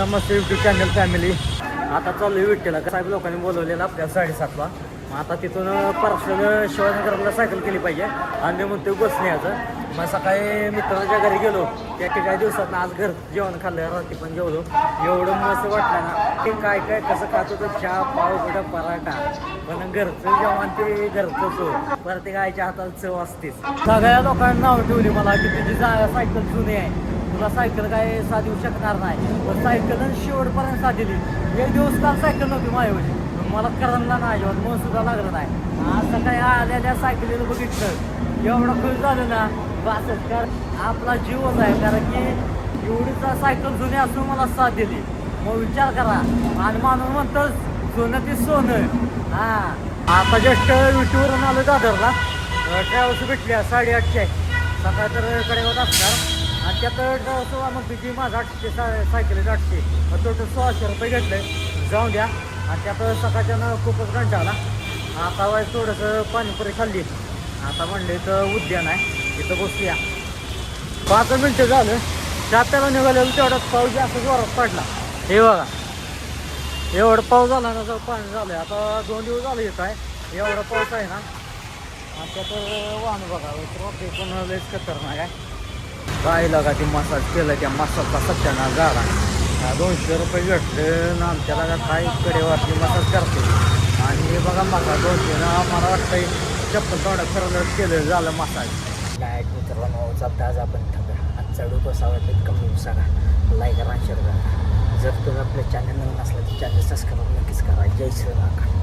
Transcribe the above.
नमस्ते YouTube channel family. आता चालू विठ्ठला साहेब लोकांनी बोलवलेलं आपल्याला 7:30ला. मग आता तिथून पार्सल शिवाजीनगरला सायकल केली पाहिजे आणि मी म्हणतो बसने यायचं. मग सकाळी मित्राच्या घरी गेलो, त्या काही दिवसात आज घर जेवण खाल्लं, रात्री पण जेवलो. एवढं मस्त वाटलं ना ते काय काय कसं खात होतं, चहा पाव कुठं पराठा, पण घरचं जेवण ते घरचं चव, प्रत्येक आईच्या हाताला चव असतेच. सगळ्या लोकांना नाव ठेवली मला की तुझी सायकल जुनी आहे, तुला सायकल काय साथ देऊ शकणार नाही. पण सायकल शेवटपर्यंत साथ दिली. एक दिवस काल सायकल नव्हती माझ्यावरची, मला करमला नाही, मन सुद्धा लागलं नाही. आज सकाळी आलेल्या सायकलीला बघितलं, एवढं खुश झालं ना बसच. कारण आपला जीवच आहे, कारण की एवढीच सायकल जुनी असून मला साथ दिली. मग विचार करा. आणि माणूस म्हणतो सोनं ते सोनं. हां, आता जस्ट विटीवरून आलो दादरला. ट्रॅव्हल्स भेटल्या 8:30ची. सकाळ तर कडेवर असणार आणि त्यात ट्रॅव्हल्स म्हणतो की माझं 800 सायकलीचं 800, टोटल 1600 रुपये घेतले. जाऊन द्या. आणि त्यात सकाळच्यानं खूपच घंटा आला. आता वाईट थोडंसं पाणीपुरी खाल्ली. आता म्हणले इथं उद्यान आहे, इथं बसूया. 5 मिनटं झालं चहा प्यायला निघालेलं, तेवढाच पाऊस जास्त जोरात पडला. हे बघा एवढं पाऊस झाला ना, पाणी झालं. आता 2 दिवस झालं येत आहे, एवढा पाऊस आहे ना. आणि त्यात वाहन बघा ते पण लयच खतरनाक आहे. काय लागा ते मसाज केलं, त्या मसाजचा सत्यानाश झाला. 200 रुपये भेटले ना आमच्याला, काय कडेवरती मसाज करते. आणि हे बघा मसाज 200 ना, मला वाटतं चप्पल तोंडात फिरवलं केलं झालं मसाज. लाईट मित्रांनो चालतं आज आपण आजचा व्हिडिओ कसा वाटतं कमेंट सांगा, लाईक करा, शेअर करा. जर तुम्ही आपल्या चॅनल नवीन असला तर चॅनल सबस्क्राईब नक्कीच करा. जय श्रीराम.